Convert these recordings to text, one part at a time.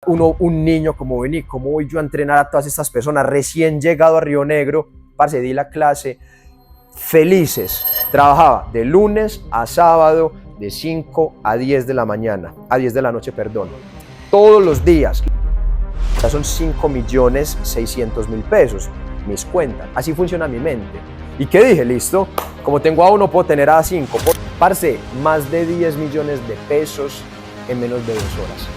uno, un niño como vení, ¿cómo voy yo a entrenar a todas estas personas? Recién llegado a Río Negro, parce, di la clase, felices. Trabajaba de lunes a sábado, de 5 a 10 de la mañana, a 10 de la noche, perdón. Todos los días. Ya son 5.600.000 pesos, mis cuentas. Así funciona mi mente. ¿Y qué dije? Listo, como tengo a 1, puedo tener a 5. Parce, más de 10 millones de pesos en menos de 2 horas.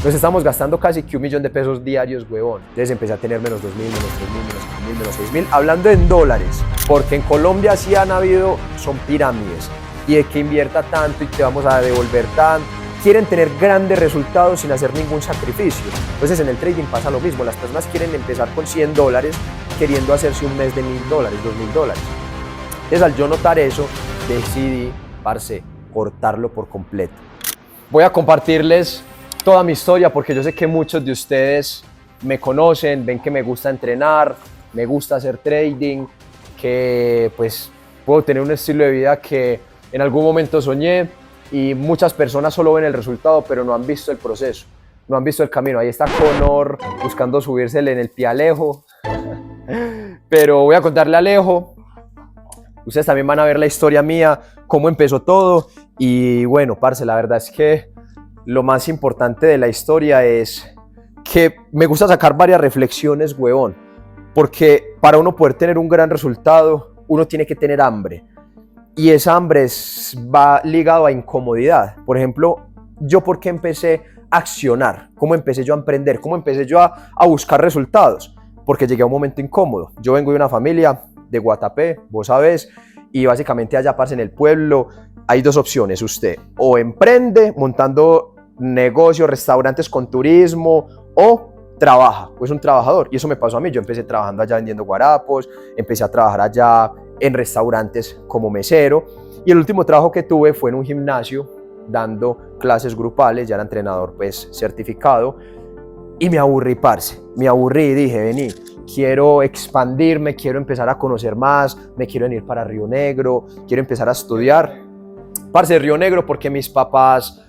Nos estamos gastando casi que 1 millón de pesos diarios, huevón. Entonces empecé a tener menos 2.000, menos 3.000, menos 5.000, menos 6.000, hablando en dólares, porque en Colombia sí han habido, son pirámides, y de que invierta tanto y te vamos a devolver tanto. Quieren tener grandes resultados sin hacer ningún sacrificio. Entonces en el trading pasa lo mismo, las personas quieren empezar con $100 queriendo hacerse un mes de $1.000, $2.000. Entonces al yo notar eso, decidí, parce, cortarlo por completo. Voy a compartirles toda mi historia porque yo sé que muchos de ustedes me conocen, ven que me gusta entrenar, me gusta hacer trading, que pues puedo tener un estilo de vida que en algún momento soñé, y muchas personas solo ven el resultado pero no han visto el proceso, no han visto el camino. Ahí está Conor buscando subírsele en el pie a Alejo, pero voy a contarle a Alejo. Ustedes también van a ver la historia mía, cómo empezó todo. Y bueno, parce, la verdad es que lo más importante de la historia es que me gusta sacar varias reflexiones, huevón, porque para uno poder tener un gran resultado, uno tiene que tener hambre. Y esa hambre va ligado a incomodidad. Por ejemplo, yo ¿por qué empecé a accionar? ¿Cómo empecé yo a emprender? ¿Cómo empecé yo a buscar resultados? Porque llegué a un momento incómodo. Yo vengo de una familia de Guatapé, vos sabés, y básicamente allá, parce, en el pueblo, hay dos opciones. Usted o emprende montando negocios, restaurantes con turismo, o trabaja, pues un trabajador. Y eso me pasó a mí. Yo empecé trabajando allá vendiendo guarapos, empecé a trabajar allá en restaurantes como mesero, y el último trabajo que tuve fue en un gimnasio dando clases grupales. Ya era entrenador pues certificado, y me aburrí, parce, me aburrí y dije, vení, quiero expandirme, quiero empezar a conocer más, me quiero venir para Río Negro, quiero empezar a estudiar, parce, Río Negro, porque mis papás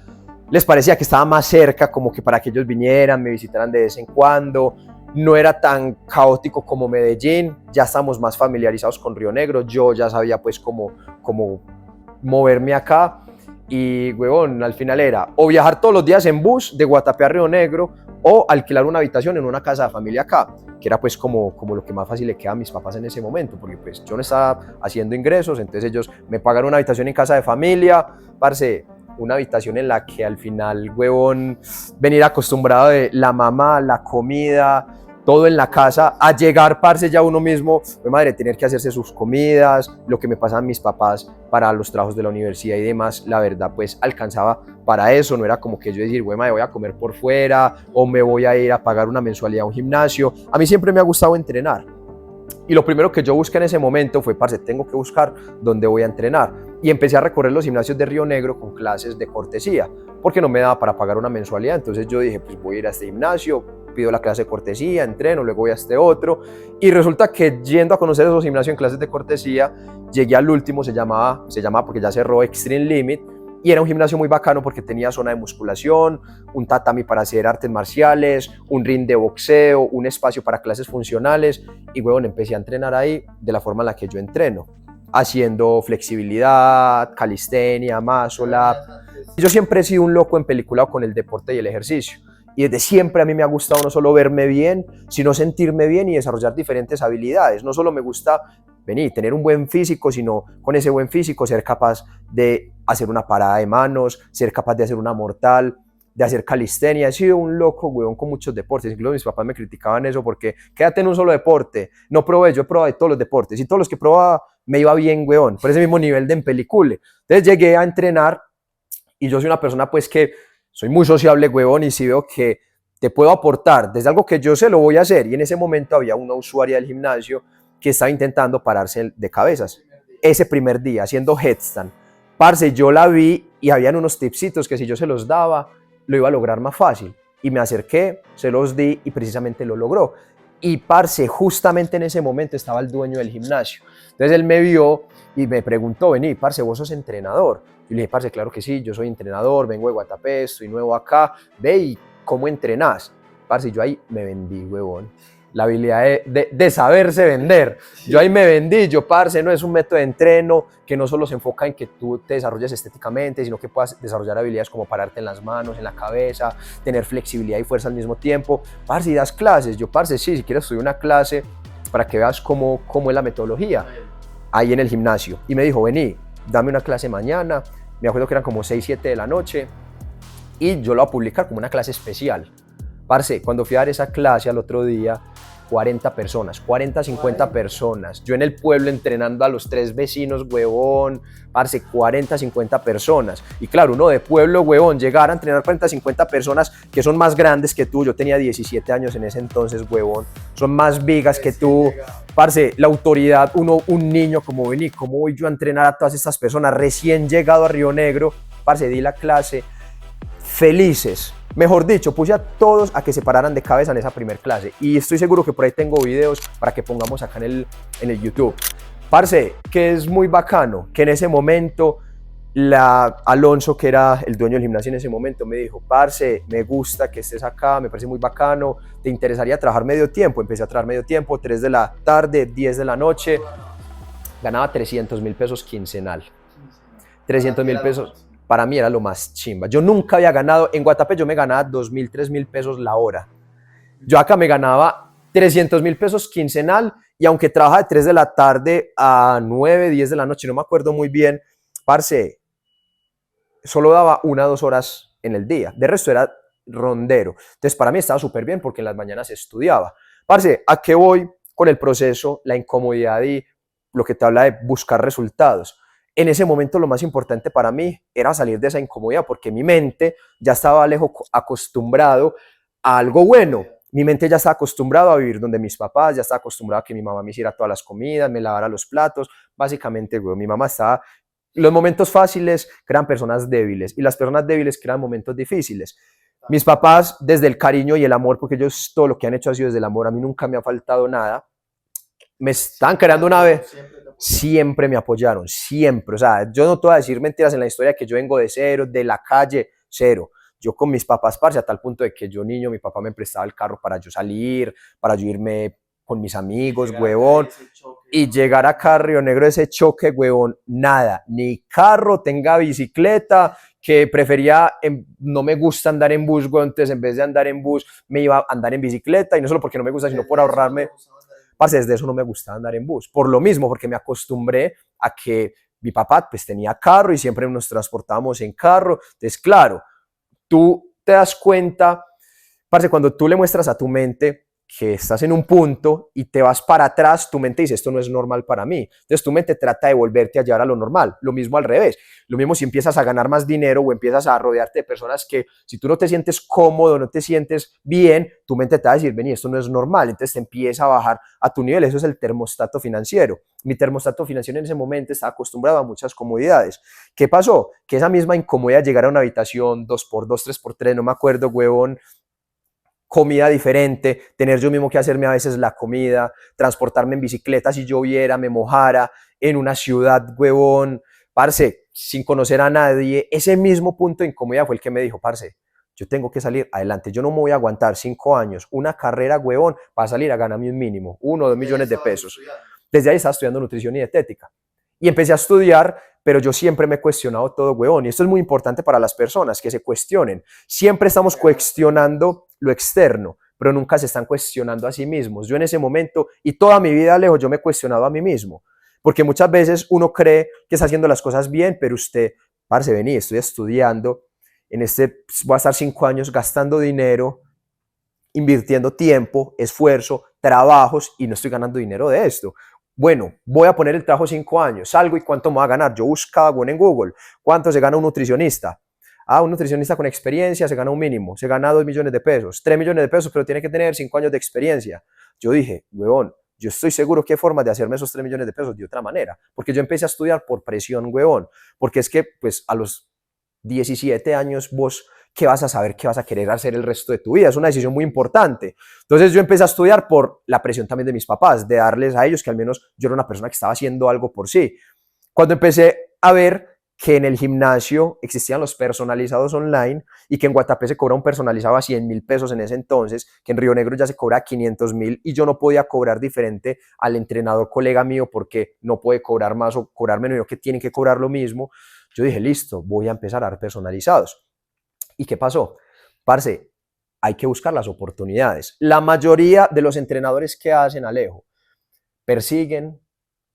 les parecía que estaba más cerca, como que para que ellos vinieran, me visitaran de vez en cuando. No era tan caótico como Medellín, ya estamos más familiarizados con Río Negro, yo ya sabía pues cómo moverme acá. Y huevón, al final era o viajar todos los días en bus de Guatapé a Río Negro, o alquilar una habitación en una casa de familia acá, que era pues como lo que más fácil le queda a mis papás en ese momento, porque pues yo no estaba haciendo ingresos, entonces ellos me pagaron una habitación en casa de familia, parce, una habitación en la que al final, huevón, venir acostumbrado de la mamá, la comida, todo en la casa, a llegar, parce, ya uno mismo, mi madre, tener que hacerse sus comidas, lo que me pasaban mis papás para los trabajos de la universidad y demás, la verdad, pues alcanzaba para eso. No era como que yo decir, güey, madre, voy a comer por fuera, o me voy a ir a pagar una mensualidad a un gimnasio. A mí siempre me ha gustado entrenar. Y lo primero que yo busqué en ese momento fue, parce, tengo que buscar dónde voy a entrenar. Y empecé a recorrer los gimnasios de Río Negro con clases de cortesía, porque no me daba para pagar una mensualidad. Entonces yo dije, pues voy a ir a este gimnasio, pido la clase de cortesía, entreno, luego voy a este otro. Y resulta que yendo a conocer esos gimnasios en clases de cortesía, llegué al último, se llamaba porque ya cerró, Extreme Limit. Y era un gimnasio muy bacano porque tenía zona de musculación, un tatami para hacer artes marciales, un ring de boxeo, un espacio para clases funcionales. Y bueno, empecé a entrenar ahí de la forma en la que yo entreno, haciendo flexibilidad, calistenia, muscle up. Yo siempre he sido un loco empeliculado con el deporte y el ejercicio. Y desde siempre a mí me ha gustado no solo verme bien, sino sentirme bien y desarrollar diferentes habilidades. No solo me gusta tener un buen físico, sino con ese buen físico ser capaz de hacer una parada de manos, ser capaz de hacer una mortal, de hacer calistenia. He sido un loco, weón, con muchos deportes. Incluso mis papás me criticaban eso porque quédate en un solo deporte. No probé, yo probé todos los deportes y todos los que probaba me iba bien, weón, por ese mismo nivel de empelicule. Entonces llegué a entrenar y yo soy una persona pues que soy muy sociable, huevón, y si veo que te puedo aportar desde algo que yo sé, lo voy a hacer. Y en ese momento había una usuaria del gimnasio que estaba intentando pararse de cabezas. Ese primer día, haciendo headstand. Parce, yo la vi y habían unos tipsitos que si yo se los daba, lo iba a lograr más fácil. Y me acerqué, se los di y precisamente lo logró. Y parce, justamente en ese momento estaba el dueño del gimnasio. Entonces él me vio y me preguntó, vení, parce, ¿vos sos entrenador? Y le dije, parce, claro que sí, yo soy entrenador, vengo de Guatapé, estoy nuevo acá, ve y ¿cómo entrenás? Parce, yo ahí me vendí, huevón. La habilidad de saberse vender. Yo ahí me vendí, yo, parce, no es un método de entreno que no solo se enfoca en que tú te desarrolles estéticamente, sino que puedas desarrollar habilidades como pararte en las manos, en la cabeza, tener flexibilidad y fuerza al mismo tiempo. Parce, y das clases. Yo, parce, sí, si quieres estudiar una clase para que veas cómo es la metodología, ahí en el gimnasio. Y me dijo, vení, dame una clase mañana. Me acuerdo que eran como 6, 7 de la noche y yo lo voy a publicar como una clase especial. Parce, cuando fui a dar esa clase al otro día, 40 personas, 40, 50 personas. Yo en el pueblo entrenando a los 3 vecinos, huevón. Parce, 40, 50 personas. Y claro, uno de pueblo, huevón, llegar a entrenar 40, 50 personas que son más grandes que tú. Yo tenía 17 años en ese entonces, huevón. Son más vigas que tú. Parce, la autoridad, un niño como vení, ¿cómo voy yo a entrenar a todas estas personas? Recién llegado a Río Negro, parce, di la clase. Felices. Mejor dicho, puse a todos a que se pararan de cabeza en esa primer clase. Y estoy seguro que por ahí tengo videos para que pongamos acá en el YouTube. Parce, que es muy bacano, que en ese momento Alonso, que era el dueño del gimnasio en ese momento, me dijo, parce, me gusta que estés acá, me parece muy bacano, ¿te interesaría trabajar medio tiempo? Empecé a trabajar medio tiempo, 3 de la tarde, 10 de la noche, ganaba 300.000 pesos quincenal. 300.000 pesos. Para mí era lo más chimba. Yo nunca había ganado, en Guatapé yo me ganaba 2.000, 3.000 pesos la hora. Yo acá me ganaba 300.000 pesos quincenal y aunque trabajaba de 3 de la tarde a 9, 10 de la noche, no me acuerdo muy bien, parce, solo daba 1 o 2 horas en el día. De resto era rondero. Entonces para mí estaba súper bien porque en las mañanas estudiaba. Parce, ¿a qué voy con el proceso, la incomodidad y lo que te habla de buscar resultados? En ese momento lo más importante para mí era salir de esa incomodidad porque mi mente ya estaba lejos acostumbrado a algo bueno. Mi mente ya estaba acostumbrado a vivir donde mis papás, ya estaba acostumbrado a que mi mamá me hiciera todas las comidas, me lavara los platos. Básicamente, güey, mi mamá estaba... Los momentos fáciles crean personas débiles y las personas débiles crean momentos difíciles. Mis papás, desde el cariño y el amor, porque ellos todo lo que han hecho ha sido desde el amor, a mí nunca me ha faltado nada, me están creando una vez, siempre me apoyaron, siempre. O sea, yo no te voy a decir mentiras en la historia que yo vengo de cero, de la calle, cero. Yo con mis papás, parce, a tal punto de que yo niño, mi papá me prestaba el carro para yo salir, para yo irme con mis amigos, huevón. Y llegar acá a Río Negro, ese choque, huevón, nada, ni carro, tenga bicicleta, que prefería, no me gusta andar en bus, huevón, entonces en vez de andar en bus, me iba a andar en bicicleta, y no solo porque no me gusta, sino por ahorrarme. Parce, desde eso no me gustaba andar en bus, por lo mismo, porque me acostumbré a que mi papá pues tenía carro y siempre nos transportábamos en carro. Entonces, claro, tú te das cuenta, parce, cuando tú le muestras a tu mente que estás en un punto y te vas para atrás, tu mente dice, esto no es normal para mí. Entonces tu mente trata de volverte a llevar a lo normal. Lo mismo al revés. Lo mismo si empiezas a ganar más dinero o empiezas a rodearte de personas que si tú no te sientes cómodo, no te sientes bien, tu mente te va a decir, vení, esto no es normal. Entonces te empieza a bajar a tu nivel. Eso es el termostato financiero. Mi termostato financiero en ese momento estaba acostumbrado a muchas comodidades. ¿Qué pasó? Que esa misma incomodidad, llegar a una habitación 2x2, 3x3, no me acuerdo, huevón, comida diferente, tener yo mismo que hacerme a veces la comida, transportarme en bicicleta si lloviera, me mojara, en una ciudad, huevón, parce, sin conocer a nadie, ese mismo punto de incomodidad fue el que me dijo, parce, yo tengo que salir adelante, yo no me voy a aguantar 5 años, una carrera, huevón, para salir a ganarme un mínimo, 1 o 2 millones de pesos. Desde ahí estaba estudiando nutrición y dietética. Y empecé a estudiar, pero yo siempre me he cuestionado todo, huevón, y esto es muy importante para las personas, que se cuestionen. Siempre estamos cuestionando lo externo, pero nunca se están cuestionando a sí mismos. Yo en ese momento, y toda mi vida, lejos, yo me he cuestionado a mí mismo, porque muchas veces uno cree que está haciendo las cosas bien, pero usted, parce, vení, estoy estudiando, voy a estar 5 años gastando dinero, invirtiendo tiempo, esfuerzo, trabajos, y no estoy ganando dinero de esto. Bueno, voy a poner el trabajo 5 años, salgo y ¿cuánto me va a ganar? Yo buscaba bueno, en Google, ¿cuánto se gana un nutricionista? Un nutricionista con experiencia se gana un mínimo, se gana 2 millones de pesos, 3 millones de pesos, pero tiene que tener 5 años de experiencia. Yo dije, huevón, yo estoy seguro que hay formas de hacerme esos 3 millones de pesos de otra manera, porque yo empecé a estudiar por presión, huevón, porque es que pues a los 17 años vos ¿qué vas a saber? ¿Qué vas a querer hacer el resto de tu vida? Es una decisión muy importante. Entonces yo empecé a estudiar por la presión también de mis papás, de darles a ellos que al menos yo era una persona que estaba haciendo algo por sí. Cuando empecé a ver que en el gimnasio existían los personalizados online y que en Guatapé se cobra un personalizado a 100.000 pesos en ese entonces, que en Río Negro ya se cobra 500.000 y yo no podía cobrar diferente al entrenador colega mío porque no puede cobrar más o cobrar menos, sino que tienen que cobrar lo mismo. Yo dije, listo, voy a empezar a dar personalizados. ¿Y qué pasó? Parce, hay que buscar las oportunidades. La mayoría de los entrenadores que hacen, Alejo, persiguen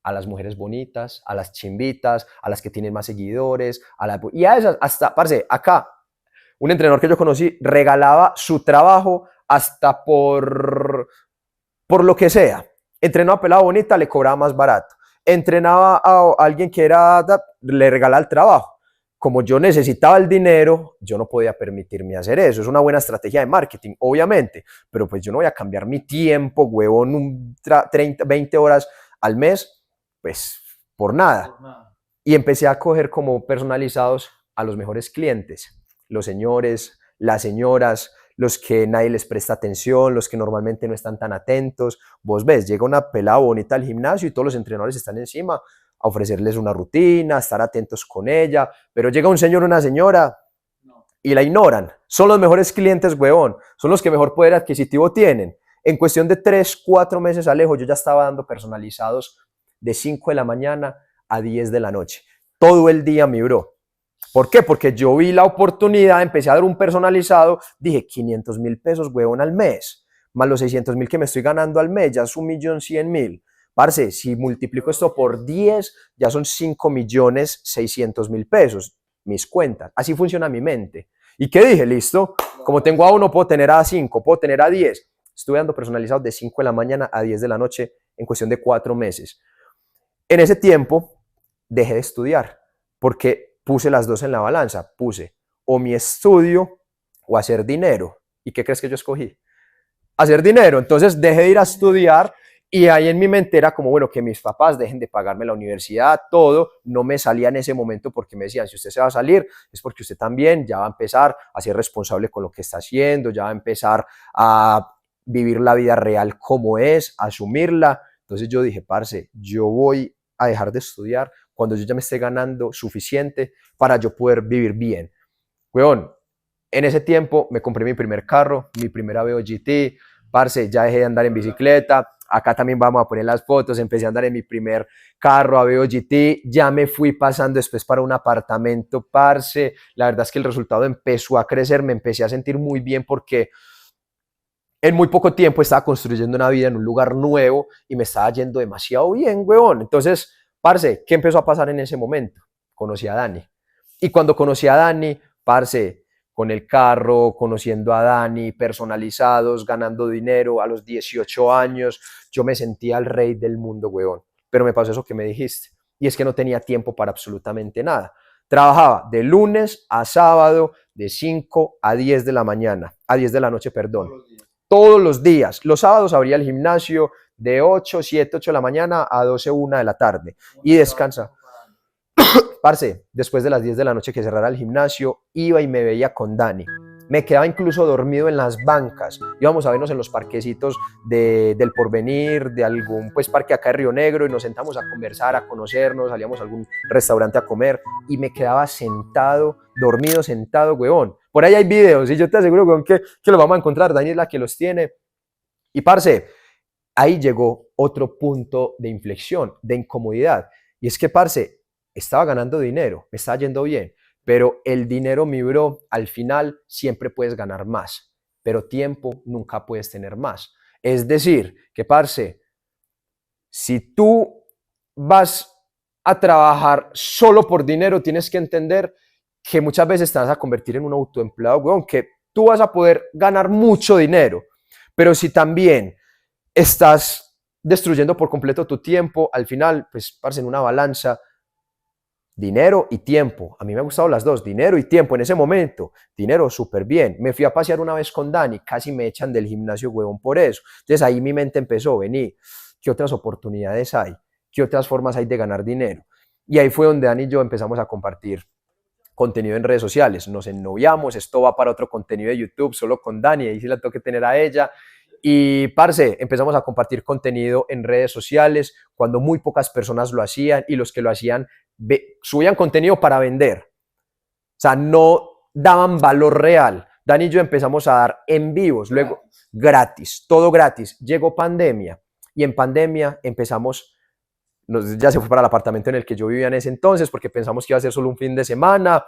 a las mujeres bonitas, a las chimbitas, a las que tienen más seguidores, y a esas, hasta, parce, acá, un entrenador que yo conocí regalaba su trabajo hasta por lo que sea. Entrenaba a pelada bonita, le cobraba más barato. Entrenaba a alguien que era, le regalaba el trabajo. Como yo necesitaba el dinero, yo no podía permitirme hacer eso. Es una buena estrategia de marketing, obviamente, pero pues yo no voy a cambiar mi tiempo, huevón, 30, 20 horas al mes, pues por nada. Y empecé a coger como personalizados a los mejores clientes, los señores, las señoras, los que nadie les presta atención, los que normalmente no están tan atentos. Vos ves, llega una pelada bonita al gimnasio y todos los entrenadores están encima a ofrecerles una rutina, a estar atentos con ella, pero llega un señor o una señora y la ignoran. Son los mejores clientes, huevón, son los que mejor poder adquisitivo tienen. En cuestión de 3, 4 meses, Alejo, yo ya estaba dando personalizados de 5 de la mañana a 10 de la noche. Todo el día, mi bro. ¿Por qué? Porque yo vi la oportunidad, empecé a dar un personalizado, dije 500.000 pesos, huevón, al mes, más los 600.000 que me estoy ganando al mes, ya es 1.100.000. Parce, si multiplico esto por 10, ya son 5.600.000 pesos, mis cuentas. Así funciona mi mente. ¿Y qué dije? Listo, como tengo a 1, puedo tener a 5, puedo tener a 10. Estuve dando personalizados de 5 de la mañana a 10 de la noche en cuestión de 4 meses. En ese tiempo dejé de estudiar porque puse las dos en la balanza. Puse o mi estudio o hacer dinero. ¿Y qué crees que yo escogí? Hacer dinero. Entonces dejé de ir a estudiar y ahí en mi mente era como, bueno, que mis papás dejen de pagarme la universidad, todo. No me salía en ese momento porque me decían, si usted se va a salir es porque usted también ya va a empezar a ser responsable con lo que está haciendo, ya va a empezar a vivir la vida real como es, asumirla. Entonces yo dije, parce, yo voy a dejar de estudiar cuando yo ya me esté ganando suficiente para yo poder vivir bien. Weón, en ese tiempo me compré mi primer carro, mi primera Veo GT, parce, ya dejé de andar en bicicleta, acá también vamos a poner las fotos, empecé a andar en mi primer carro, Aveo GT, ya me fui pasando después para un apartamento, parce, la verdad es que el resultado empezó a crecer, me empecé a sentir muy bien porque en muy poco tiempo estaba construyendo una vida en un lugar nuevo y me estaba yendo demasiado bien, huevón. Entonces, parce, ¿qué empezó a pasar en ese momento? Conocí a Dani. Y cuando conocí a Dani, parce, con el carro, conociendo a Dani, personalizados, ganando dinero a los 18 años, yo me sentía el rey del mundo, huevón. Pero me pasó eso que me dijiste. Y es que no tenía tiempo para absolutamente nada. Trabajaba de lunes a sábado, de 5 a 10 de la mañana, a 10 de la noche, perdón. Todos los días. Los sábados abría el gimnasio de 8, 7, 8 de la mañana a 12, 1 de la tarde. Y descansa. Parce, después de las 10 de la noche que cerrara el gimnasio, iba y me veía con Dani. Me quedaba incluso dormido en las bancas. Íbamos a vernos en los parquecitos del Porvenir, de algún pues, parque acá de Río Negro, y nos sentamos a conversar, a conocernos, salíamos a algún restaurante a comer, y me quedaba sentado, dormido, sentado, huevón. Por ahí hay videos, y yo te aseguro, huevón, que los vamos a encontrar. Dani es la que los tiene. Y parce, ahí llegó otro punto de inflexión, de incomodidad. Y es que, parce, estaba ganando dinero, me estaba yendo bien, pero el dinero, mi bro, al final siempre puedes ganar más, pero tiempo nunca puedes tener más. Es decir, que, parce, si tú vas a trabajar solo por dinero, tienes que entender que muchas veces te vas a convertir en un autoempleado, weón, que tú vas a poder ganar mucho dinero, pero si también estás destruyendo por completo tu tiempo, al final, pues, parce, en una balanza, dinero y tiempo. A mí me han gustado las dos, dinero y tiempo en ese momento. Dinero súper bien. Me fui a pasear una vez con Dani, casi me echan del gimnasio, huevón, por eso. Entonces ahí mi mente empezó, vení, ¿qué otras oportunidades hay? ¿Qué otras formas hay de ganar dinero? Y ahí fue donde Dani y yo empezamos a compartir contenido en redes sociales. Nos ennoviamos, esto va para otro contenido de YouTube, solo con Dani, ahí sí la tengo que tener a ella. Y, parce, empezamos a compartir contenido en redes sociales cuando muy pocas personas lo hacían y los que lo hacían subían contenido para vender. O sea, no daban valor real. Dani y yo empezamos a dar en vivos, luego gratis, todo gratis. Llegó pandemia y en pandemia empezamos, ya se fue para el apartamento en el que yo vivía en ese entonces porque pensamos que iba a ser solo un fin de semana.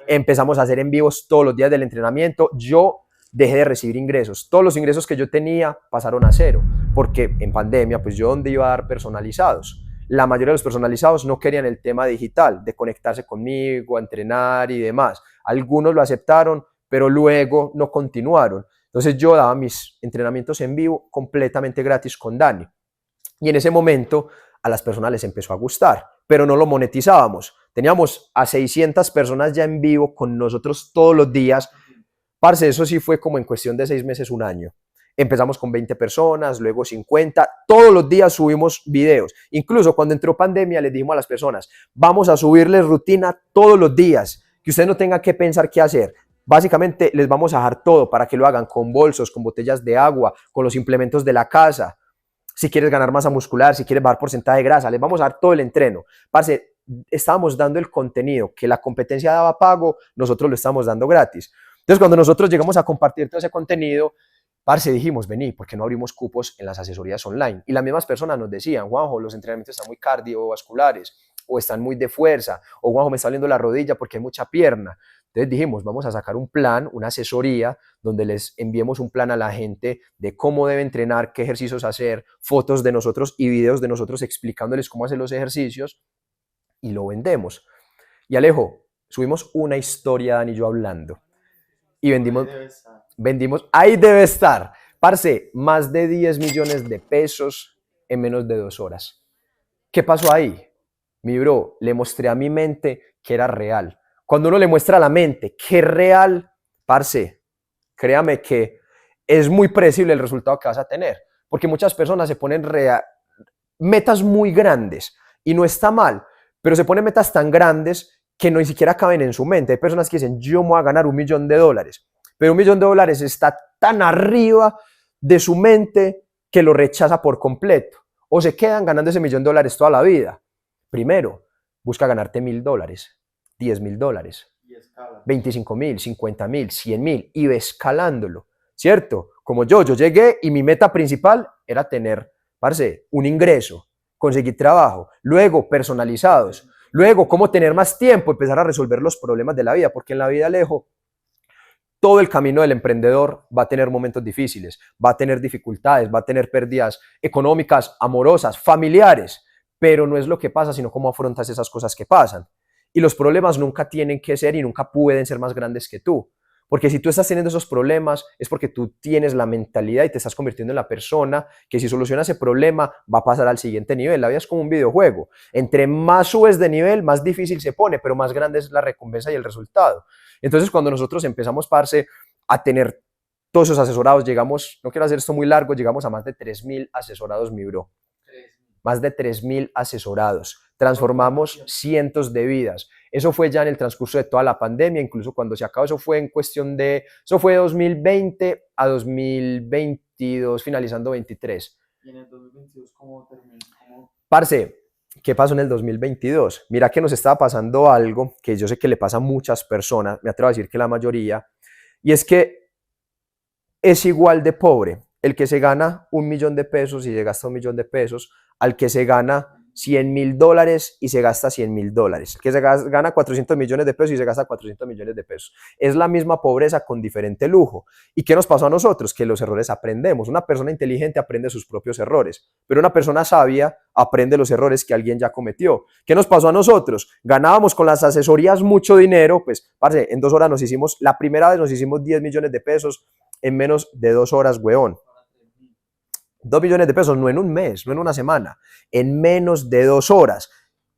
Empezamos a hacer en vivos todos los días del entrenamiento. Yo dejé de recibir ingresos. Todos los ingresos que yo tenía pasaron a cero porque en pandemia, pues yo dónde iba a dar personalizados. La mayoría de los personalizados no querían el tema digital, de conectarse conmigo, a entrenar y demás. Algunos lo aceptaron, pero luego no continuaron. Entonces yo daba mis entrenamientos en vivo completamente gratis con Dani. Y en ese momento a las personas les empezó a gustar, pero no lo monetizábamos. Teníamos a 600 personas ya en vivo con nosotros todos los días. Parce, eso sí fue como en cuestión de 6 meses, un año. Empezamos con 20 personas, luego 50, todos los días subimos videos. Incluso cuando entró pandemia les dijimos a las personas, vamos a subirles rutina todos los días, que ustedes no tengan que pensar qué hacer. Básicamente les vamos a dejar todo para que lo hagan con bolsos, con botellas de agua, con los implementos de la casa. Si quieres ganar masa muscular, si quieres bajar porcentaje de grasa, les vamos a dar todo el entreno. Parce, estábamos dando el contenido que la competencia daba pago, nosotros lo estábamos dando gratis. Entonces, cuando nosotros llegamos a compartir todo ese contenido, parce, dijimos, vení, ¿por qué no abrimos cupos en las asesorías online? Y las mismas personas nos decían, Juanjo, los entrenamientos están muy cardiovasculares, o están muy de fuerza, o Juanjo, me está doliendo la rodilla porque hay mucha pierna. Entonces dijimos, vamos a sacar un plan, una asesoría, donde les enviemos un plan a la gente de cómo debe entrenar, qué ejercicios hacer, fotos de nosotros y videos de nosotros explicándoles cómo hacer los ejercicios, y lo vendemos. Y Alejo, subimos una historia, Dani y yo hablando, y ahí debe estar, parce, más de 10 millones de pesos en menos de 2 horas. ¿Qué pasó ahí? Mi bro, le mostré a mi mente que era real. Cuando uno le muestra a la mente que es real, parce, créame que es muy predecible el resultado que vas a tener, porque muchas personas se ponen metas muy grandes, y no está mal, pero se ponen metas tan grandes que no ni siquiera caben en su mente. Hay personas que dicen, yo me voy a ganar $1 millón, pero $1 millón está tan arriba de su mente que lo rechaza por completo, o se quedan ganando ese $1 millón toda la vida. Primero, busca ganarte $1.000, $10.000, 25.000, 50.000, 100.000, y ve escalándolo, ¿cierto? Como yo llegué y mi meta principal era tener, parce, un ingreso, conseguir trabajo, luego personalizados, luego cómo tener más tiempo, empezar a resolver los problemas de la vida, porque en la vida, Alejo, todo el camino del emprendedor va a tener momentos difíciles, va a tener dificultades, va a tener pérdidas económicas, amorosas, familiares, pero no es lo que pasa, sino cómo afrontas esas cosas que pasan. Y los problemas nunca tienen que ser y nunca pueden ser más grandes que tú. Porque si tú estás teniendo esos problemas es porque tú tienes la mentalidad y te estás convirtiendo en la persona que si soluciona ese problema va a pasar al siguiente nivel. La vida es como un videojuego. Entre más subes de nivel, más difícil se pone, pero más grande es la recompensa y el resultado. Entonces, cuando nosotros empezamos, parce, a tener todos esos asesorados, llegamos, no quiero hacer esto muy largo, llegamos a más de 3.000 asesorados, mi bro. Más de 3.000 asesorados. Transformamos cientos de vidas. Eso fue ya en el transcurso de toda la pandemia, incluso cuando se acabó, eso fue en cuestión de, eso fue de 2020 a 2022, finalizando 23. ¿Y en el 2022 cómo terminó? Parce, ¿qué pasó en el 2022? Mira que nos estaba pasando algo que yo sé que le pasa a muchas personas, me atrevo a decir que la mayoría, y es que es igual de pobre el que se gana $1 millón y se gasta $1 millón al que se gana $100.000 y se gasta $100.000, el que se gana 400 millones de pesos y se gasta 400 millones de pesos. Es la misma pobreza con diferente lujo. ¿Y qué nos pasó a nosotros? Que los errores aprendemos. Una persona inteligente aprende sus propios errores, pero una persona sabia aprende los errores que alguien ya cometió. ¿Qué nos pasó a nosotros? Ganábamos con las asesorías mucho dinero, pues, parce, en 2 horas la primera vez nos hicimos $10 millones en menos de 2 horas, weón. 2 millones de pesos, no en un mes, no en una semana, en menos de 2 horas.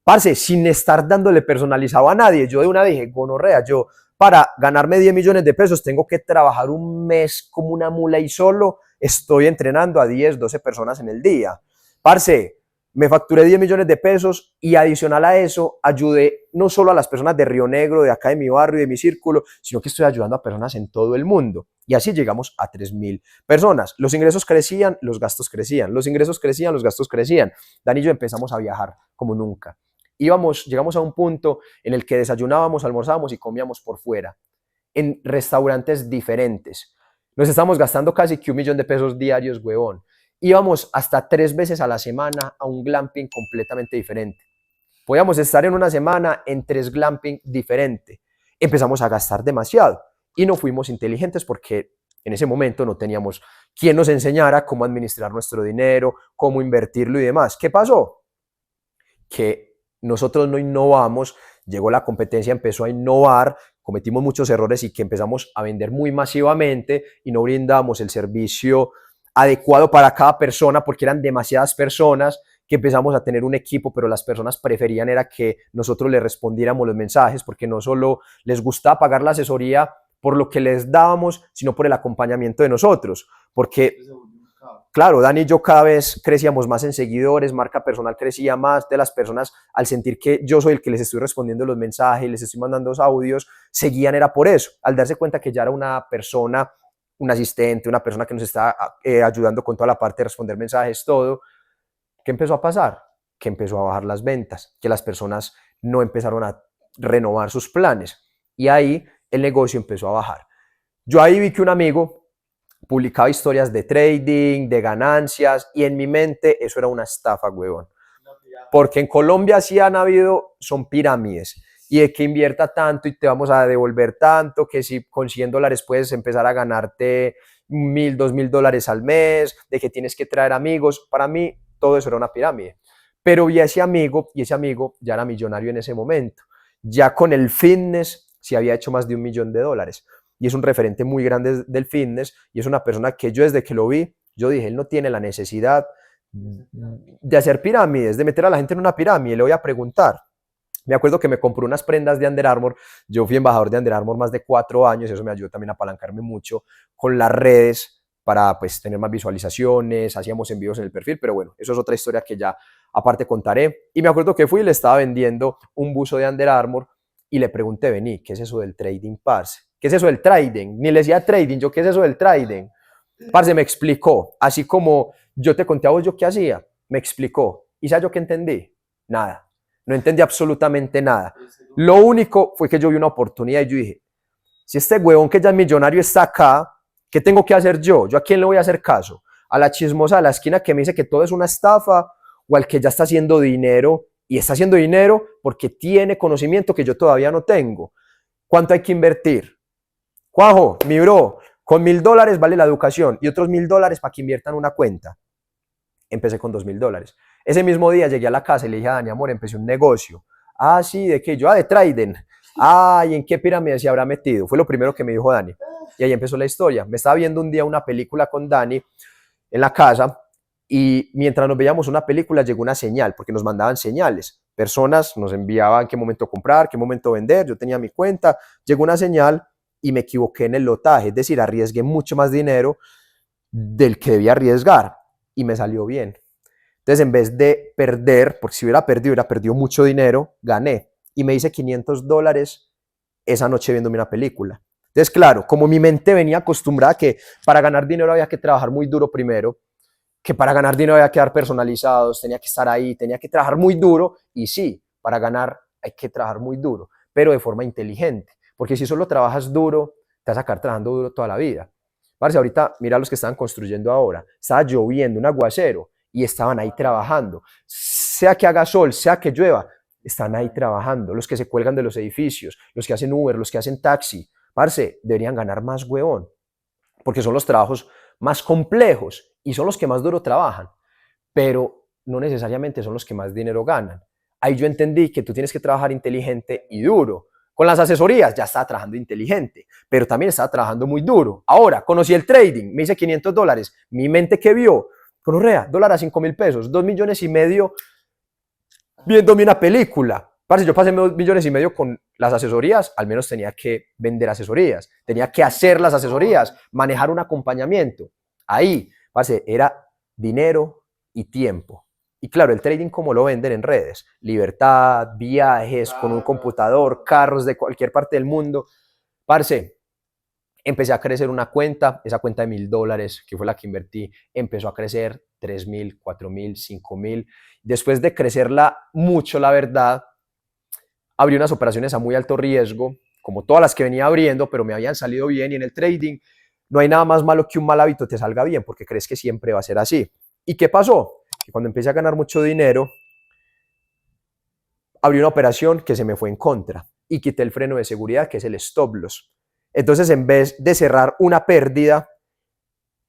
Parce, sin estar dándole personalizado a nadie. Yo de una dije, gonorrea, yo para ganarme 10 millones de pesos tengo que trabajar un mes como una mula y solo estoy entrenando a 10, 12 personas en el día. Parce, me facturé 10 millones de pesos y adicional a eso ayudé no solo a las personas de Río Negro, de acá de mi barrio, de mi círculo, sino que estoy ayudando a personas en todo el mundo. Y así llegamos a 3.000 personas. Los ingresos crecían, los gastos crecían. Los ingresos crecían, los gastos crecían. Dani y yo empezamos a viajar como nunca. Llegamos a un punto en el que desayunábamos, almorzábamos y comíamos por fuera, en restaurantes diferentes. Nos estamos gastando casi que 1 millón de pesos diarios, huevón. Íbamos hasta 3 veces a la semana a un glamping completamente diferente. Podíamos estar en una semana en 3 glamping diferentes. Empezamos a gastar demasiado y no fuimos inteligentes porque en ese momento no teníamos quien nos enseñara cómo administrar nuestro dinero, cómo invertirlo y demás. ¿Qué pasó? Que nosotros no innovamos, llegó la competencia, empezó a innovar, cometimos muchos errores y que empezamos a vender muy masivamente y no brindamos el servicio adecuado para cada persona porque eran demasiadas personas, que empezamos a tener un equipo, pero las personas preferían era que nosotros les respondiéramos los mensajes porque no solo les gustaba pagar la asesoría por lo que les dábamos, sino por el acompañamiento de nosotros, porque claro, Dani y yo cada vez crecíamos más en seguidores, marca personal crecía más, de las personas al sentir que yo soy el que les estoy respondiendo los mensajes, les estoy mandando los audios, seguían era por eso, al darse cuenta que ya era una persona, un asistente, una persona que nos está ayudando con toda la parte de responder mensajes, todo. ¿Qué empezó a pasar? Que empezó a bajar las ventas, que las personas no empezaron a renovar sus planes y ahí el negocio empezó a bajar. Yo ahí vi que un amigo publicaba historias de trading, de ganancias y en mi mente eso era una estafa, huevón. Porque en Colombia sí han habido, son pirámides y de que invierta tanto y te vamos a devolver tanto, que si con $100 puedes empezar a ganarte 1.000, 2.000 dólares al mes, de que tienes que traer amigos. Para mí todo eso era una pirámide. Pero vi a ese amigo y ese amigo ya era millonario en ese momento. Ya con el fitness se había hecho más de $1 millón. Y es un referente muy grande del fitness y es una persona que yo desde que lo vi, yo dije, él no tiene la necesidad de hacer pirámides, de meter a la gente en una pirámide. Le voy a preguntar. Me acuerdo que me compré unas prendas de Under Armour. Yo fui embajador de Under Armour más de 4 años. Eso me ayudó también a apalancarme mucho con las redes para pues tener más visualizaciones. Hacíamos envíos en el perfil, pero bueno, eso es otra historia que ya aparte contaré. Y me acuerdo que fui y le estaba vendiendo un buzo de Under Armour y le pregunté, vení, ¿qué es eso del trading, parce? ¿Qué es eso del trading? Ni le decía trading, yo, ¿qué es eso del trading? Parce, me explicó, así como yo te conté a vos yo qué hacía, me explicó. ¿Y sabes yo qué entendí? Nada. No entendí absolutamente nada. Lo único fue que yo vi una oportunidad y yo dije, si este huevón que ya es millonario está acá, ¿qué tengo que hacer yo? ¿Yo a quién le voy a hacer caso? ¿A la chismosa de la esquina que me dice que todo es una estafa? ¿O al que ya está haciendo dinero y está haciendo dinero porque tiene conocimiento que yo todavía no tengo? ¿Cuánto hay que invertir? Cuajo, mi bro, con $1.000 vale la educación y otros $1.000 para que inviertan una cuenta. Empecé con $2.000. Ese mismo día llegué a la casa y le dije a Dani, amor, empecé un negocio. Ah, sí, ¿de qué? Yo, de trading. Ah, ¿y en qué pirámide se habrá metido? Fue lo primero que me dijo Dani. Y ahí empezó la historia. Me estaba viendo un día una película con Dani en la casa y mientras nos veíamos una película llegó una señal, porque nos mandaban señales. Personas nos enviaban qué momento comprar, qué momento vender. Yo tenía mi cuenta. Llegó una señal y me equivoqué en el lotaje. Es decir, arriesgué mucho más dinero del que debía arriesgar y me salió bien. Entonces, en vez de perder, porque si hubiera perdido mucho dinero, gané. Y me hice $500 esa noche viéndome una película. Entonces, claro, como mi mente venía acostumbrada a que para ganar dinero había que trabajar muy duro primero, que para ganar dinero había que dar personalizados, tenía que estar ahí, tenía que trabajar muy duro. Y sí, para ganar hay que trabajar muy duro, pero de forma inteligente. Porque si solo trabajas duro, te vas a sacar trabajando duro toda la vida. Parce, ahorita mira los que estaban construyendo ahora. Estaba lloviendo, un aguacero, y estaban ahí trabajando. Sea que haga sol, sea que llueva, están ahí trabajando. Los que se cuelgan de los edificios, los que hacen Uber, los que hacen taxi. Parce, deberían ganar más, huevón, porque son los trabajos más complejos y son los que más duro trabajan, pero no necesariamente son los que más dinero ganan. Ahí yo entendí que tú tienes que trabajar inteligente y duro. Con las asesorías ya estaba trabajando inteligente, pero también estaba trabajando muy duro. Ahora, conocí el trading, me hice $500. Mi mente, ¿qué vio? Conorrea, dólar a 5.000 pesos, 2,5 millones viéndome una película. Parce, yo pasé 2,5 millones con las asesorías, al menos tenía que vender asesorías, tenía que hacer las asesorías, manejar un acompañamiento. Ahí, parce, era dinero y tiempo. Y claro, el trading como lo venden en redes, libertad, viajes, con un computador, carros de cualquier parte del mundo. Parce, empecé a crecer una cuenta, esa cuenta de $1000, que fue la que invertí, empezó a crecer 3000, 4000, 5000. Después de crecerla mucho, la verdad, abrí unas operaciones a muy alto riesgo, como todas las que venía abriendo, pero me habían salido bien. Y en el trading no hay nada más malo que un mal hábito te salga bien, porque crees que siempre va a ser así. ¿Y qué pasó? Que cuando empecé a ganar mucho dinero, abrí una operación que se me fue en contra y quité el freno de seguridad, que es el stop loss. Entonces, en vez de cerrar una pérdida,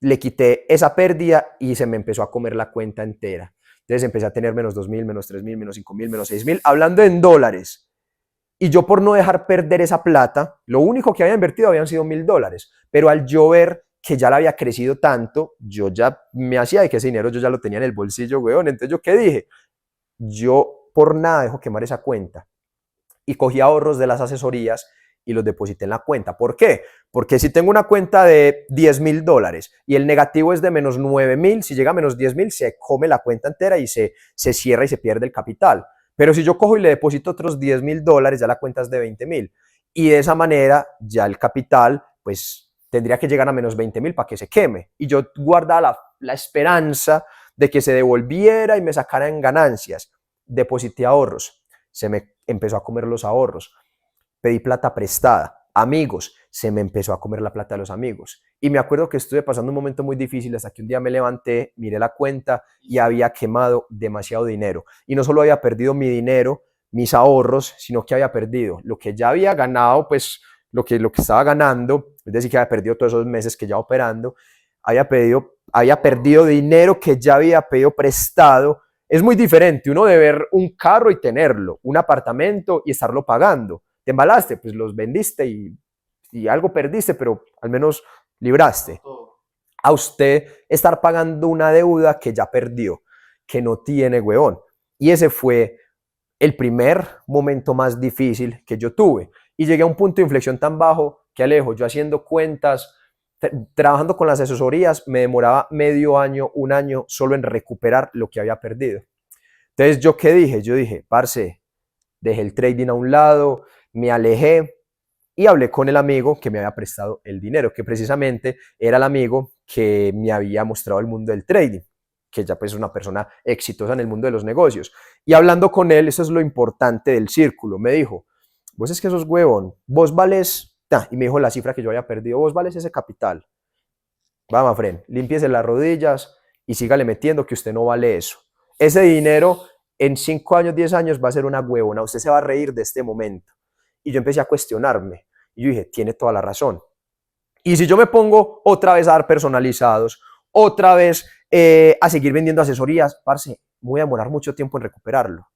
le quité esa pérdida y se me empezó a comer la cuenta entera. Entonces empecé a tener menos 2000, menos 3000, menos 5000, menos 6000, hablando en dólares. Y yo, por no dejar perder esa plata, lo único que había invertido habían sido $1000. Pero al yo ver que ya la había crecido tanto, yo ya me hacía de que ese dinero yo ya lo tenía en el bolsillo, weón. Entonces, ¿yo qué dije? Yo por nada dejo quemar esa cuenta. Y cogí ahorros de las asesorías y los deposité en la cuenta. ¿Por qué? Porque si tengo una cuenta de $10,000 y el negativo es de menos 9000, si llega a menos 10,000 se come la cuenta entera y se cierra y se pierde el capital. Pero si yo cojo y le deposito otros $10,000, ya la cuenta es de 20,000. Y de esa manera ya el capital pues tendría que llegar a menos 20,000 para que se queme. Y yo guardaba la esperanza de que se devolviera y me sacara en ganancias. Deposité ahorros, se me empezó a comer los ahorros. Pedí plata prestada, amigos, se me empezó a comer la plata de los amigos. Y me acuerdo que estuve pasando un momento muy difícil hasta que un día me levanté, miré la cuenta y había quemado demasiado dinero. Y no solo había perdido mi dinero, mis ahorros, sino que había perdido lo que ya había ganado, pues lo que estaba ganando, es decir, que había perdido todos esos meses que ya operando, había perdido dinero que ya había pedido prestado. Es muy diferente uno de ver un carro y tenerlo, un apartamento y estarlo pagando. Te embalaste, pues los vendiste y algo perdiste, pero al menos libraste. A usted estar pagando una deuda que ya perdió, que no tiene, huevón. Y ese fue el primer momento más difícil que yo tuve. Y llegué a un punto de inflexión tan bajo que, Alejo, yo haciendo cuentas, trabajando con las asesorías, me demoraba medio año, un año, solo en recuperar lo que había perdido. Entonces, ¿yo qué dije? Yo dije, parce, dejé el trading a un lado, me alejé y hablé con el amigo que me había prestado el dinero, que precisamente era el amigo que me había mostrado el mundo del trading, que ya pues es una persona exitosa en el mundo de los negocios. Y hablando con él, eso es lo importante del círculo, me dijo, vos es que sos huevón, vos vales, y me dijo la cifra que yo había perdido, vos vales ese capital. Vamos, Fren, límpiese las rodillas y sígale metiendo que usted no vale eso. Ese dinero en 5 años, 10 años va a ser una huevona, usted se va a reír de este momento. Y yo empecé a cuestionarme y yo dije, tiene toda la razón. Y si yo me pongo otra vez a dar personalizados, otra vez a seguir vendiendo asesorías, parce, voy a demorar mucho tiempo en recuperarlo.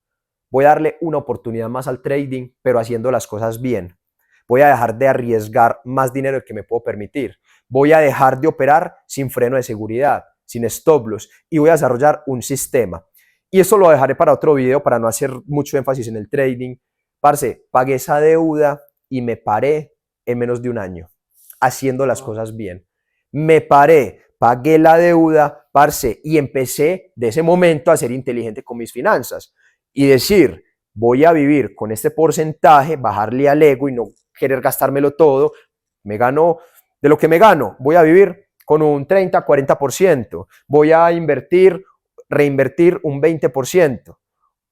Voy a darle una oportunidad más al trading, pero haciendo las cosas bien. Voy a dejar de arriesgar más dinero del que me puedo permitir. Voy a dejar de operar sin freno de seguridad, sin stop loss, y voy a desarrollar un sistema. Y eso lo dejaré para otro video, para no hacer mucho énfasis en el trading. Parce, pagué esa deuda y me paré en menos de un año, haciendo las cosas bien. Me paré, pagué la deuda, parce, y empecé de ese momento a ser inteligente con mis finanzas y decir, voy a vivir con este porcentaje, bajarle al ego y no querer gastármelo todo. Me gano, de lo que me gano, voy a vivir con un 30, 40%. Voy a reinvertir un 20%.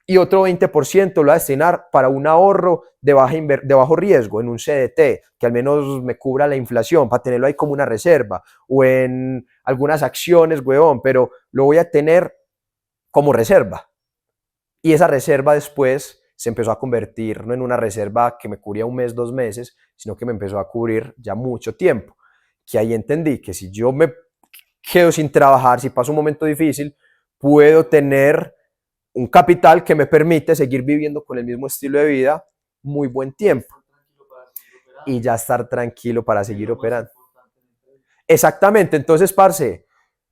Y otro 20% lo voy a destinar para un ahorro de bajo riesgo, en un CDT, que al menos me cubra la inflación, para tenerlo ahí como una reserva, o en algunas acciones, huevón, pero lo voy a tener como reserva. Y esa reserva después se empezó a convertir no en una reserva que me cubría un mes, 2 meses, sino que me empezó a cubrir ya mucho tiempo. Que ahí entendí que si yo me quedo sin trabajar, si paso un momento difícil, puedo tener un capital que me permite seguir viviendo con el mismo estilo de vida muy buen tiempo y ya estar tranquilo para seguir operando. Exactamente, entonces, parce,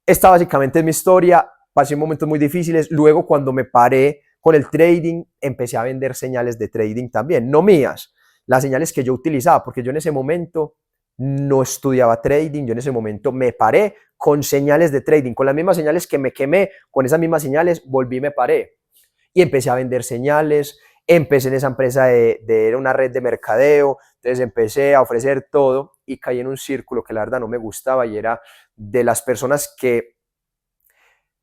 esta básicamente es mi historia. Pasé momentos muy difíciles. Luego, cuando me paré con el trading, empecé a vender señales de trading también, no mías, las señales que yo utilizaba, porque yo en ese momento no estudiaba trading, yo en ese momento me paré con señales de trading, con las mismas señales que me quemé, con esas mismas señales volví y me paré. Y empecé a vender señales, empecé en esa empresa de una red de mercadeo, entonces empecé a ofrecer todo y caí en un círculo que la verdad no me gustaba y era de las personas que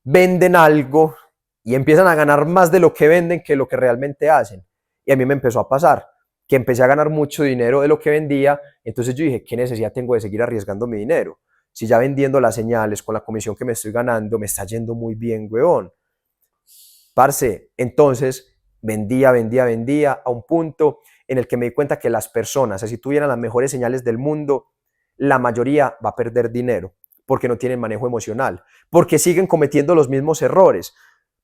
venden algo y empiezan a ganar más de lo que venden que lo que realmente hacen. Y a mí me empezó a pasar que empecé a ganar mucho dinero de lo que vendía, entonces yo dije, ¿qué necesidad tengo de seguir arriesgando mi dinero? Si ya vendiendo las señales con la comisión que me estoy ganando, me está yendo muy bien, weón. Parce, entonces vendía a un punto en el que me di cuenta que las personas, si tuvieran las mejores señales del mundo, la mayoría va a perder dinero porque no tienen manejo emocional, porque siguen cometiendo los mismos errores.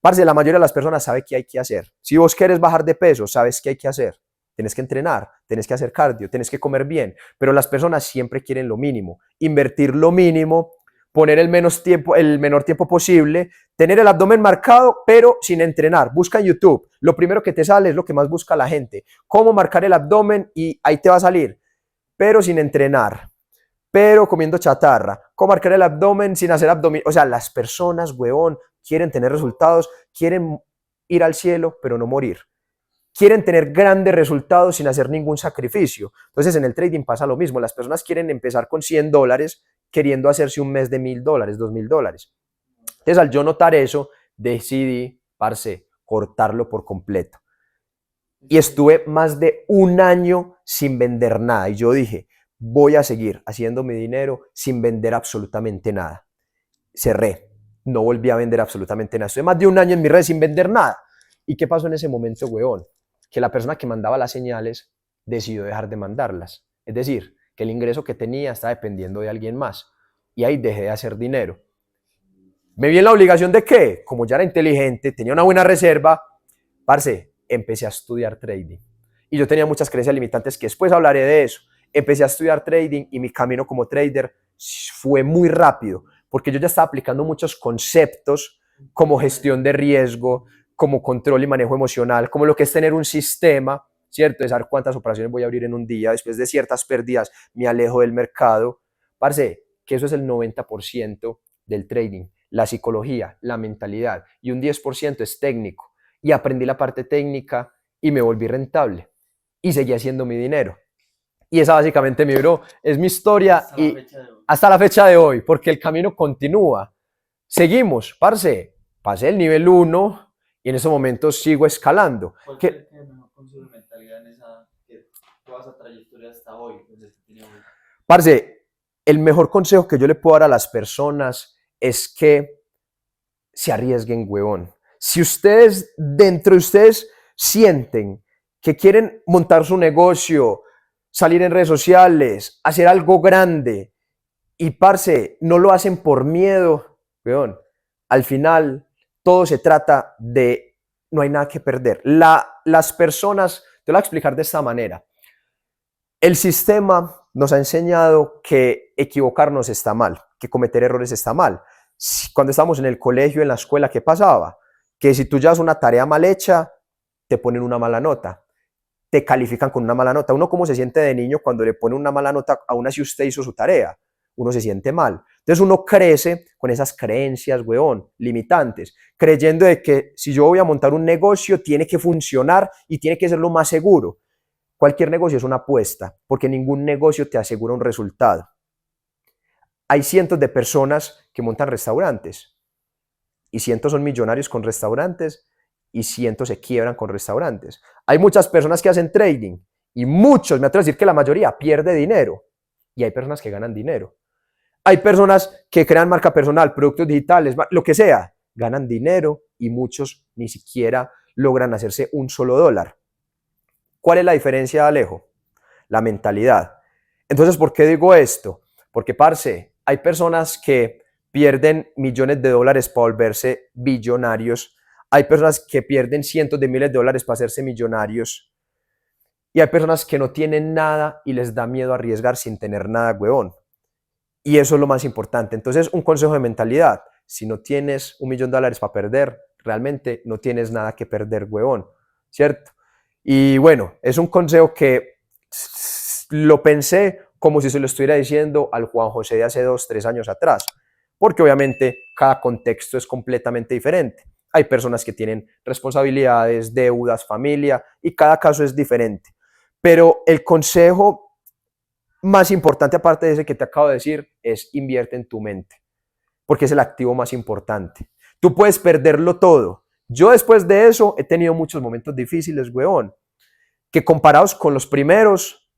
Parce, la mayoría de las personas sabe qué hay que hacer. Si vos quieres bajar de peso, sabes qué hay que hacer. Tienes que entrenar, tienes que hacer cardio, tienes que comer bien, pero las personas siempre quieren lo mínimo, invertir lo mínimo, poner el menor tiempo posible, tener el abdomen marcado, pero sin entrenar. Busca en YouTube, lo primero que te sale es lo que más busca la gente, cómo marcar el abdomen y ahí te va a salir, pero sin entrenar, pero comiendo chatarra, cómo marcar el abdomen sin hacer abdomen. O sea, las personas, huevón, quieren tener resultados, quieren ir al cielo, pero no morir. Quieren tener grandes resultados sin hacer ningún sacrificio. Entonces en el trading pasa lo mismo, las personas quieren empezar con $100 queriendo hacerse un mes de $1,000, $2,000. Entonces al yo notar eso, decidí, parce, cortarlo por completo. Y estuve más de un año sin vender nada. Y yo dije, voy a seguir haciendo mi dinero sin vender absolutamente nada. Cerré, no volví a vender absolutamente nada. Estuve más de un año en mi red sin vender nada. ¿Y qué pasó en ese momento, huevón? Que la persona que mandaba las señales decidió dejar de mandarlas. Es decir, que el ingreso que tenía estaba dependiendo de alguien más. Y ahí dejé de hacer dinero. ¿Me vi en la obligación de qué? Como ya era inteligente, tenía una buena reserva, parce, empecé a estudiar trading. Y yo tenía muchas creencias limitantes que después hablaré de eso. Empecé a estudiar trading y mi camino como trader fue muy rápido, porque yo ya estaba aplicando muchos conceptos como gestión de riesgo, como control y manejo emocional, como lo que es tener un sistema, ¿cierto? De saber cuántas operaciones voy a abrir en un día, después de ciertas pérdidas me alejo del mercado. Parce, que eso es el 90% del trading, la psicología, la mentalidad, y un 10% es técnico. Y aprendí la parte técnica y me volví rentable y seguí haciendo mi dinero. Y esa básicamente, mi bro, es mi historia hasta la fecha de hoy, porque el camino continúa. Seguimos, parce, pasé el nivel 1 y en ese momento sigo escalando. ¿Cuál fue el mejor consejo de mentalidad en toda esa trayectoria hasta hoy? Parce, el mejor consejo que yo le puedo dar a las personas es que se arriesguen, huevón. Si ustedes, dentro de ustedes, sienten que quieren montar su negocio, salir en redes sociales, hacer algo grande, y parce, no lo hacen por miedo, weón, al final todo se trata de no hay nada que perder. Las personas, te lo voy a explicar de esta manera. El sistema nos ha enseñado que equivocarnos está mal, que cometer errores está mal. Cuando estábamos en el colegio, en la escuela, ¿qué pasaba? Que si tú llevas una tarea mal hecha, te ponen una mala nota, te califican con una mala nota. Uno cómo se siente de niño cuando le ponen una mala nota, aún así usted hizo su tarea, uno se siente mal. Entonces uno crece con esas creencias, weón, limitantes, creyendo de que si yo voy a montar un negocio, tiene que funcionar y tiene que ser lo más seguro. Cualquier negocio es una apuesta, porque ningún negocio te asegura un resultado. Hay cientos de personas que montan restaurantes y cientos son millonarios con restaurantes y cientos se quiebran con restaurantes. Hay muchas personas que hacen trading y muchos, me atrevo a decir que la mayoría, pierde dinero y hay personas que ganan dinero. Hay personas que crean marca personal, productos digitales, lo que sea, ganan dinero y muchos ni siquiera logran hacerse un solo dólar. ¿Cuál es la diferencia, Alejo? La mentalidad. Entonces, ¿por qué digo esto? Porque, parce, hay personas que pierden millones de dólares para volverse billonarios. Hay personas que pierden cientos de miles de dólares para hacerse millonarios. Y hay personas que no tienen nada y les da miedo arriesgar sin tener nada, huevón. Y eso es lo más importante. Entonces, un consejo de mentalidad. Si no tienes $1,000,000 para perder, realmente no tienes nada que perder, huevón. ¿Cierto? Y bueno, es un consejo que lo pensé como si se lo estuviera diciendo al Juan José de hace 2, 3 años atrás. porque obviamente cada contexto es completamente diferente. Hay personas que tienen responsabilidades, deudas, familia, y cada caso es diferente. Pero el consejo más importante, aparte de ese que te acabo de decir, es invierte en tu mente, porque es el activo más importante. Tú puedes perderlo todo. Yo después de eso he tenido muchos momentos difíciles, huevón, que comparados con los primeros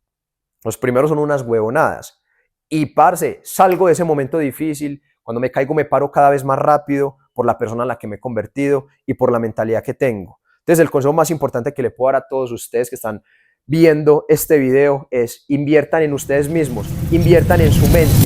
son unas huevonadas. Y parce, salgo de ese momento difícil, cuando me caigo me paro cada vez más rápido por la persona en la que me he convertido y por la mentalidad que tengo. Entonces el consejo más importante que le puedo dar a todos ustedes que están viendo este video es inviertan en ustedes mismos, inviertan en su mente.